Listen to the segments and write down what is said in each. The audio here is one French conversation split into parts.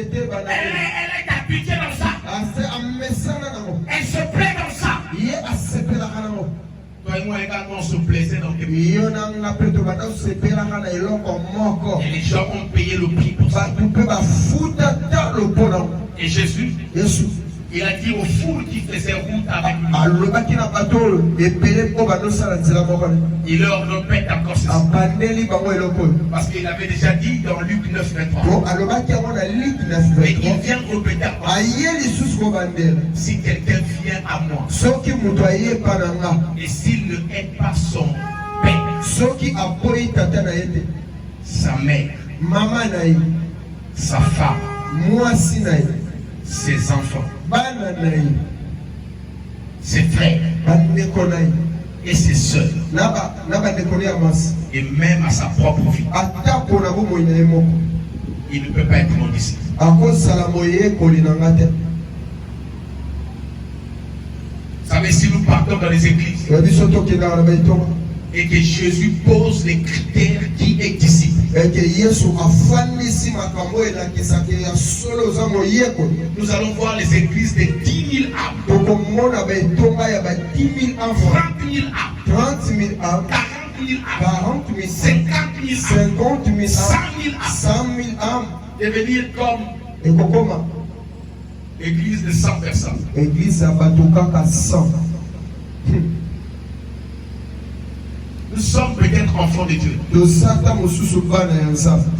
Elle est habituée dans ça. Elle se plaît dans ça. Toi et moi également on se plaisait dans quelque chose. Et les gens ont payé le prix pour ça. Et Jésus, il a dit aux foules qui faisaient route avec lui, il leur répète encore ceci. Parce qu'il avait déjà dit dans Luc 9, 23. Mais il vient répéter encore. Si quelqu'un vient à moi et s'il ne hait pas son père, sa mère, sa femme, ses enfants, ses frères et ses soeurs, et même à sa propre vie, il ne peut pas être mon disciple. Vous savez, si nous partons dans les églises et que Jésus pose les critères qui est disciple, nous allons voir les églises de 10 000 âmes, 30 000 âmes, 40 000 âmes, 50 000 âmes, 100 000 âmes, devenir comme église de 100 personnes. Église à Batokaka 100. Nous sommes peut-être enfants de Dieu.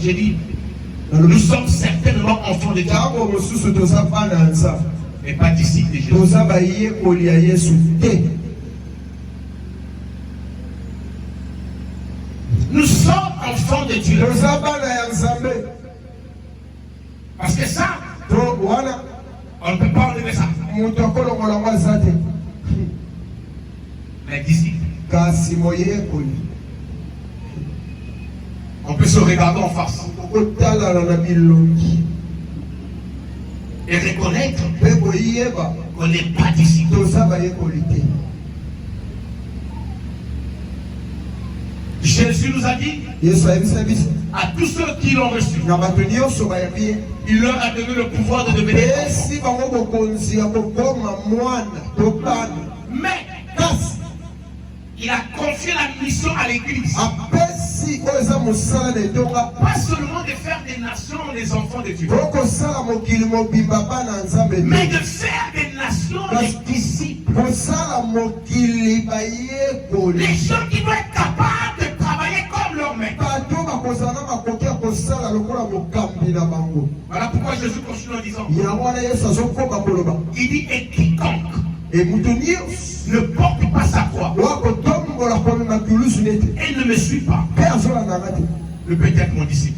J'ai dit, nous sommes certainement enfants de Dieu, mais pas disciples de Jésus. Nous sommes enfants de Dieu. Parce que ça, on ne peut pas enlever ça. Mais disciples, on peut se regarder en face et reconnaître qu'on n'est pas disciple. Jésus nous a dit à tous ceux qui l'ont reçu, il leur a donné le pouvoir de devenir mais il a confié la mission à l'église. Pas seulement de faire des nations les enfants de Dieu, mais de faire des nations les disciples. Les gens qui vont être capables de travailler comme leur maître. Voilà pourquoi Jésus continue en disant, il dit, et quiconque ne porte pas sa croix et ne me suit pas, ne peut être mon disciple.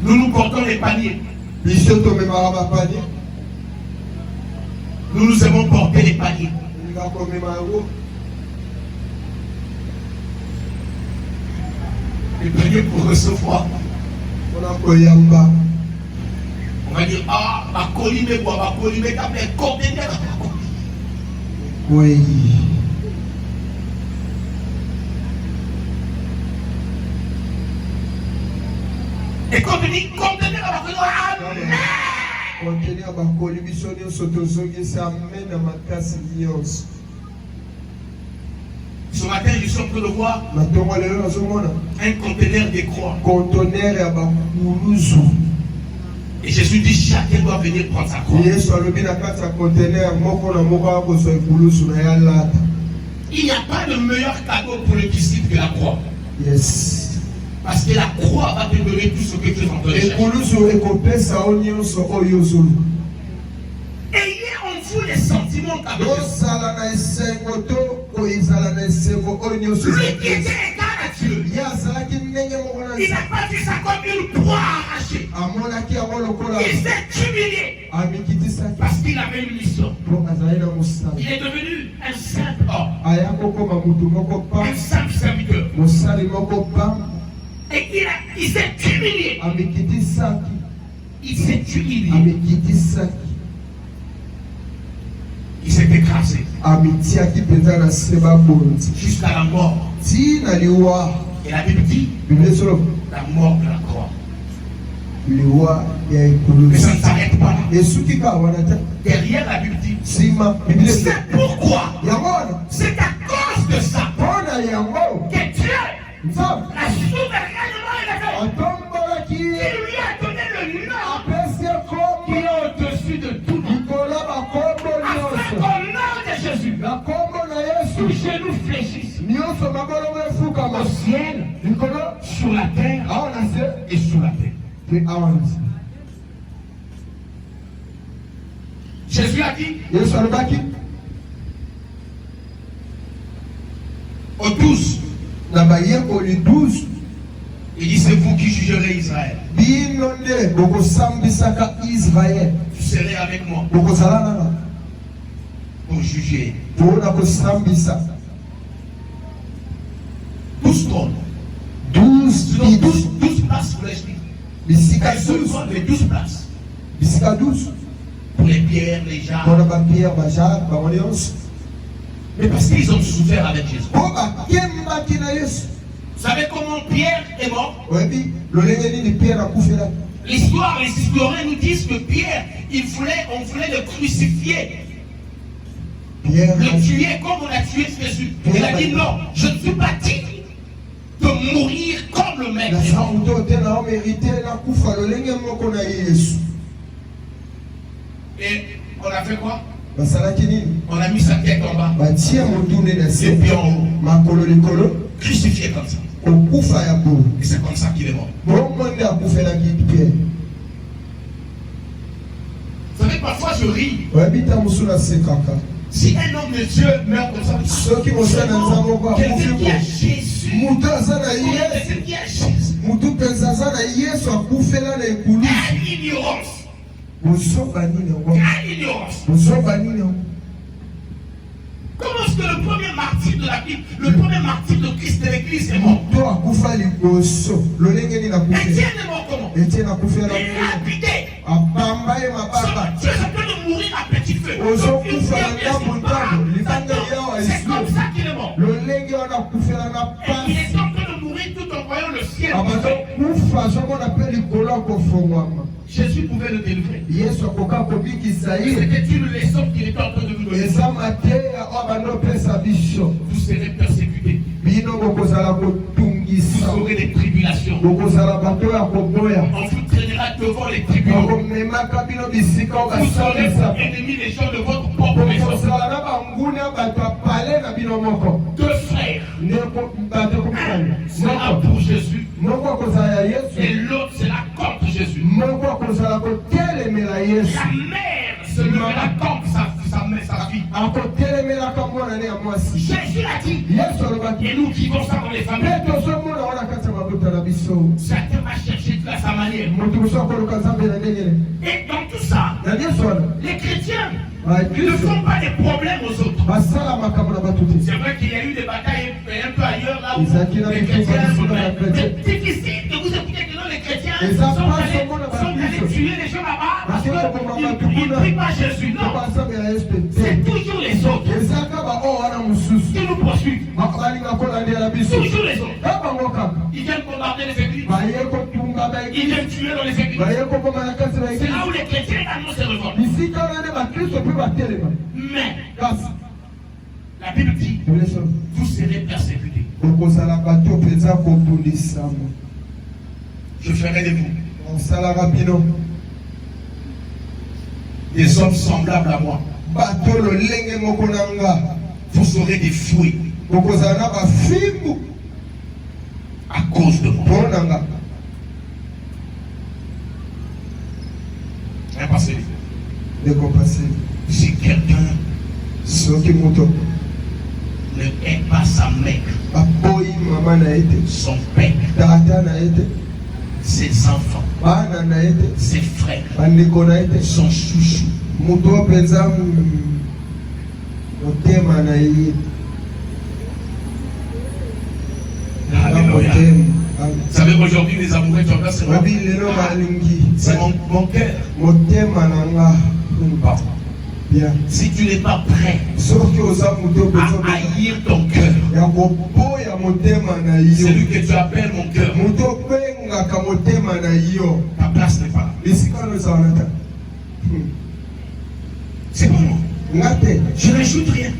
Nous portons les paniers. Nous aimons porter les paniers. Les paniers pour recevoir. On va dire, ah, ma colline, t'as fait conteneur. Oui. Et quand on dit conteneur, on va dire, amen. Ce matin, je suis en train de voir un conteneur de croix. Et Jésus dit, chacun doit venir prendre sa croix. Il n'y a pas de meilleur cadeau pour le disciple que la croix. Yes. Parce que la croix va te donner tout ce que tu es en train de chercher. Ayez en vous les sentiments qu'avec Dieu. Lui qui était égal à Dieu, il n'a pas vu ça comme une proie arrachée. Il s'est humilié parce qu'il avait une mission. Il est devenu un simple homme, un simple serviteur. Et il s'est humilié. Il s'est écrasé. jusqu'à la mort. Et la Bible dit la mort de la croix. Mais ça ne s'arrête pas là. Derrière la Bible dit c'est pourquoi, c'est à cause de ça que Dieu a souverainement élevé, qui lui a donné le nom qui est au-dessus de tout nom. Afin qu'au nom de Jésus, tout genou fléchisse au ciel, sur la terre et sous la terre. Jésus a dit aux 12, il dit c'est vous qui jugerez Israël. Vous serez avec moi pour juger. 12 trônes. 12 places pour les 12 places. Pour les pierres, les jarres. Mais parce qu'ils ont souffert avec Jésus. Vous savez comment Pierre est mort? L'histoire, les historiens nous disent que Pierre, on voulait le crucifier. Le tuer comme on a tué Jésus. Il a dit non, je ne suis pas digne de mourir comme le maître. Et on a fait quoi? On a mis sa tête en bas. Et puis en haut. Crucifié comme ça. Et c'est comme ça qu'il est mort. Vous savez, parfois je ris. Si un homme de Dieu meurt comme ça, quelqu'un qui a Jésus, quelqu'un qui a Jésus, comment est-ce que le premier martyr de la Bible, le premier martyr de Christ de l'Église est mort? Étienne est mort comment? Il est lapidé. Tu es en train de mourir à petit feu. C'est comme ça qu'il est mort. Et il est en train de mourir tout en voyant le ciel. Jésus pouvait le délivrer. C'était une leçon qu'il était en train de nous donner. Vous serez persécutés. Vous aurez des tribulations. On vous traînera devant les tribunaux. Vous serez ennemis des gens de votre propre maison. 2 frères. Un sera pour Jésus. Et l'autre sera contre Jésus. La mère se lèvera contre sa fille. Jésus l'a dit. Et nous vivons ça dans les familles. Chacun va chercher tout à sa manière. Et dans tout ça, les chrétiens ne font pas des problèmes aux autres. C'est vrai qu'il y a eu des batailles un peu ailleurs là où les chrétiens sont difficile de vous écouter que non, les chrétiens sont allés tuer les gens là-bas parce qu'ils ne prient pas Jésus. Non, c'est toujours les autres qui nous poursuivent. Toujours les autres. Ils viennent bombarder les églises. Ils viennent tuer dans les églises. C'est là où les chrétiens également se révoltent. Mais la Bible dit vous serez persécutés. Je ferai de vous des hommes semblables à moi. Vous serez des fruits à cause de moi. Si quelqu'un ne hait pas sa mère, son père, ses enfants, ses frères, son chouchou, alléluia. Vous savez qu'aujourd'hui les amoureux sont là, c'est mon cœur. Si tu n'es pas prêt à haïr ton cœur, celui que tu appelles mon cœur, ta place n'est pas là. C'est pas moi. Je n'ajoute rien.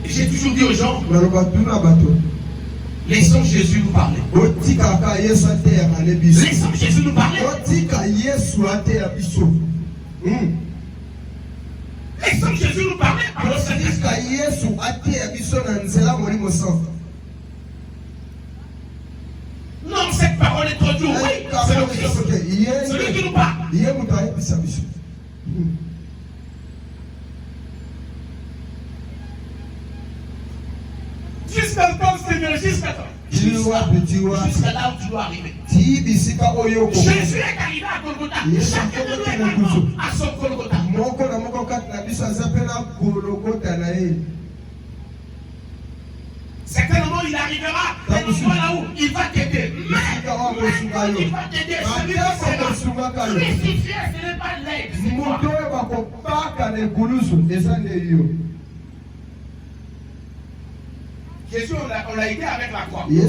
J'ai toujours dit aux gens, laissons Jésus nous parler. Laissons Jésus nous parler. Laissons Jésus nous parler. Non, cette parole est trop dure. Oui, c'est le Christ. Celui qui nous parle. Jusqu'à quand, Seigneur, jusqu'à quand? Jusqu'à là où tu dois arriver. Jésus est arrivé à Golgotha. Chacun de nous également à son Golgotha. Certainement, il arrivera à un endroit là où il va t'aider. Mais il va t'aider. Celui qui sera crucifié, ce n'est pas l'aide, c'est moi. Jésus, on l'a aidé avec la croix. Mais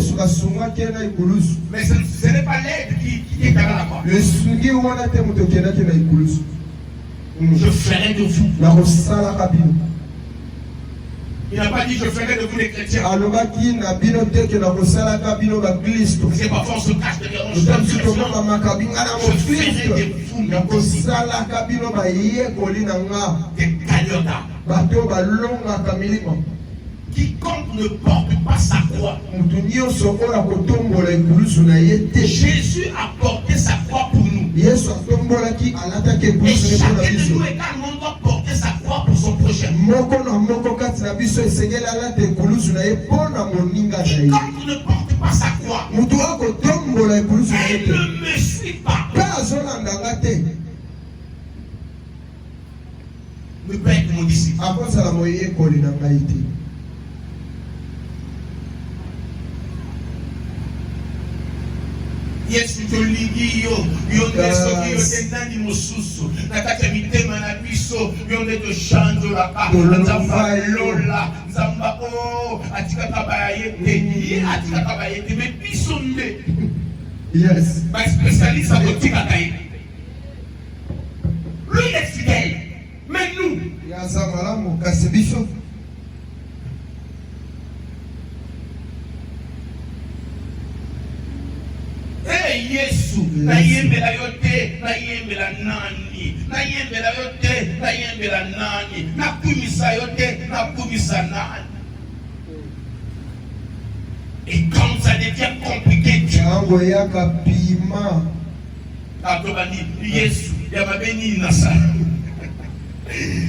ce n'est pas l'aide qui est avec la croix. Je ferai de vous. Il n'a pas dit je ferai de vous des chrétiens. C'est parfois on se cache derrière un chef. Je ferai de vous des tailleurs d'âme. Quiconque ne porte pas sa croix. Jésus a porté sa croix pour nous. Et chacun de nous également doit porter sa croix pour son prochain. Quiconque ne porte pas sa croix, il ne me suit pas. Ne peut être mon disciple. Yesu toligi yo nde soki yo tendani mosusu na kati ya mitema na biso yo nde tochangelaka nzamba lola nzamba o atikaka bayete ye atikaka bayete me biso nde baspécialiste akotikaka ye. Lui il est fidèle mais nous Yesu na yembela yote na yembela nani na yembela yote na yembela nani na kumisa yote na kumisa nani. Et quand ça devient compliqué, tu Yesu yamabeni nasa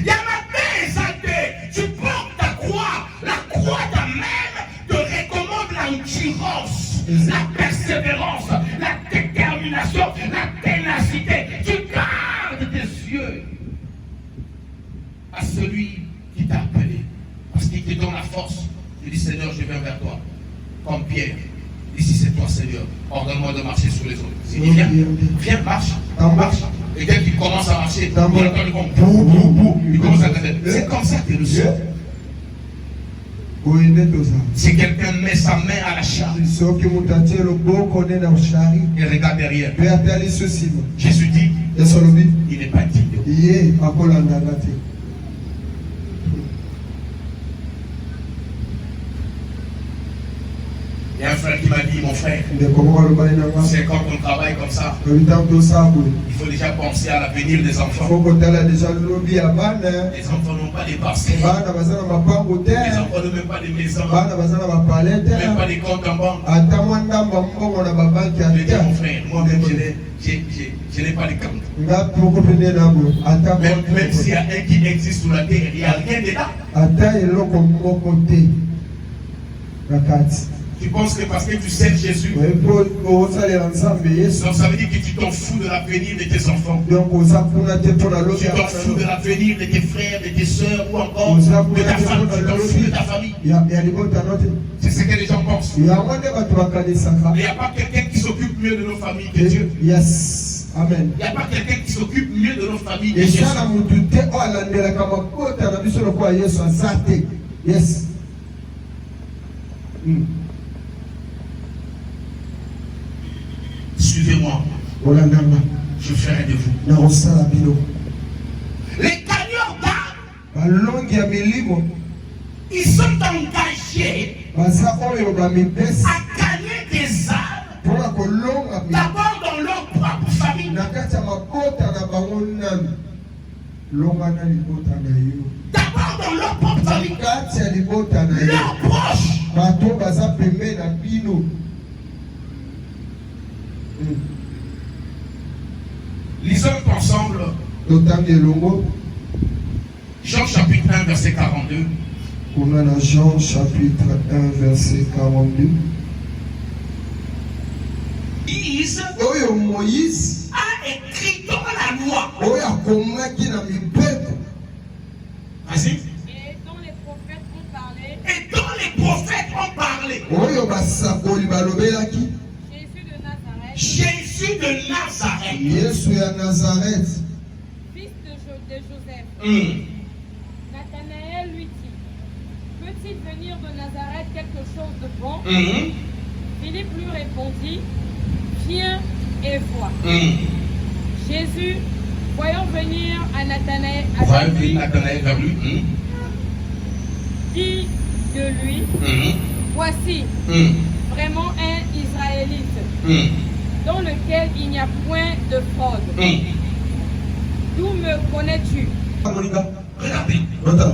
yamabeza te, tu portes ta croix, la croix d'Amen te recommande l'endurance, la persévérance, la détermination, la ténacité. Tu gardes tes yeux à celui qui t'a appelé, parce qu'il te donne la force. Tu dis Seigneur, je viens vers toi, comme Pierre. Ici c'est toi Seigneur, ordonne-moi de marcher sur les autres. Il dit viens, marche, marche. Et dès qu'il commence à marcher, il entend le comme bou, bou, bou. Il commence à dire, c'est comme ça que le Seigneur. Si quelqu'un met sa main à la charge et regarde derrière, Jésus dit, il n'est pas digne. Il y a un frère qui m'a dit, mon frère, c'est quand on travaille comme ça, il faut déjà penser à l'avenir des enfants. Les enfants n'ont pas des parcelles, les enfants n'ont même pas des maisons, même pas des comptes en banque. Je dis à mon frère, moi-même je n'ai pas de compte. Même s'il y a un qui existe sur la terre, il n'y a rien dedans. Tu penses que parce que tu sers Jésus, donc ça veut dire que tu t'en fous de l'avenir de tes enfants. Tu t'en fous de l'avenir de tes frères, de tes soeurs ou encore de ta femme. Tu t'en fous de ta famille. C'est ce que les gens pensent. Il n'y a pas quelqu'un qui s'occupe mieux de nos familles que Dieu. Amen. Il n'y a pas quelqu'un qui s'occupe mieux de notre famille que Et Jésus. ça, la moutute, oh, la ndela kama kota na biso kwa Yesu azate. Yes. Suivez-moi. Olandanga. Je ferai de vous. Na osala bino. Les gagnants d'âme, Balongi ya milimo. ils sont engagés Baza oyo ba mipesi. à gagner des âmes Pona kolonga mi. d'abord dans leur propre famille. Na kati ya mabota na bango nani. Longa na libota na yo. D'abord dans leur propre famille. Kati ya libota na yo. Leurs proches. Bato baza pembe na bino. Lisons ensemble Totangi elongo. Jean chapitre 1 verset 42. On a dans Jean chapitre 1 verset 42. Moïse Oyo Moïse a écrit dans la loi. oyo akomaki na mibeko. Vas-y. Et dont les prophètes ont parlé, Et dont les prophètes ont parlé. Oyo basakoli balobelaki Jésus de Nazareth, Jésus de Nazareth. Yesu ya Nazareth. fils de Joseph. Hum. Nathanaël lui dit, peut-il venir de Nazareth quelque chose de bon? Hum. Philippe lui répondit, viens et vois. Hum. Jésus, voyant venir à Nathanaël, Voyez venir Nathanaël vers lui. Hum. dit de lui, Hum. voici Hum. vraiment un Israélite, Hum. dans lequel il n'y a point de fraude. Hum. D'où me connais-tu? Regardez, Nota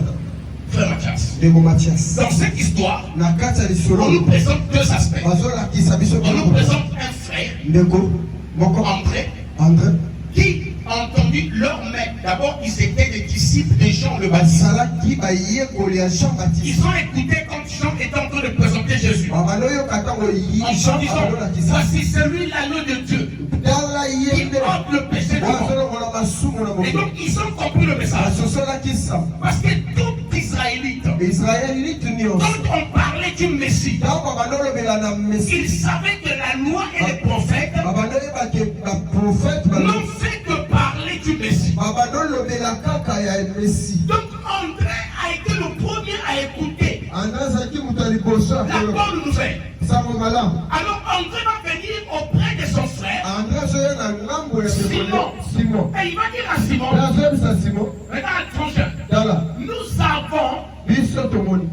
frère Mathias. Ndeko Mathias. Dans cette histoire, Na kati ya on lisolo nous présente deux aspects. bazolakisa biso On nous présente un frère, ndeko moko André, André qui a entendu leur maître. D'abord, ils étaient des disciples de Jean le Baptiste. bazalaki bayekoli ya Jean Baptiste. Ils ont écouté quand Jean était en train de présenter Jésus. Babaloyoka ntango En Jean disant, abalolakisa voici celui l'agneau de Dieu tala qui ye nde ôte le péché du monde. bazolokola masumu na Et moko donc, ils ont compris le message. basosolaki sa Parce que tout Israélite, israelite nyonso quand on parlait du Messie, ntango bandolobela na mesi ils savaient que la loi et les prophètes babandoyebake baprofete n'ont fait que parler du Messie. babandolobela kaka ya mesi. Donc, André a été le premier à écouter André azalaki moto ya liboso la bonne nouvelle. sango malamu. Alors, André va venir auprès de son frère. André azoya na ngambo ya Simon. Simon Et il va dire à Simon, pe azoyebisa Simon regarde ton frère, tala nous avons biso tomoni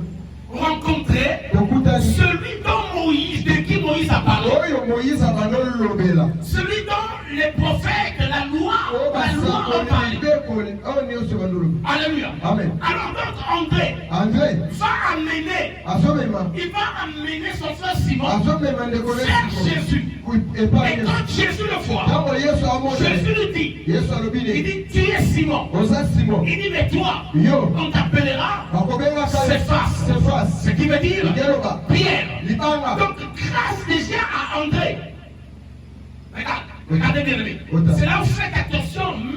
rencontré tokutani celui de qui Moïse a parlé, oyo moïse abandolobela celui dont les prophètes, la loi oyo ont basakoli parlé. libekoli oyo nyonso bandolobi. Alléluia. Amen. Alors donc André André va amener, azomema il va amener son frère Simon azomema ndeko ne vers Simon Jésus. Et epai quand Jésus le voit, ntango yesu amona Jésus lui dit, yesu alobi il ne dit, tu es Simon. oza Simon Il dit, mais toi, yo on t'appellera bakobengaka Cephas. Ce qui veut dire Ngeloba Pierre. libanga Donc, grâce déjà à André. Regardez bien, aimé. Autant. C'est là où faites attention, même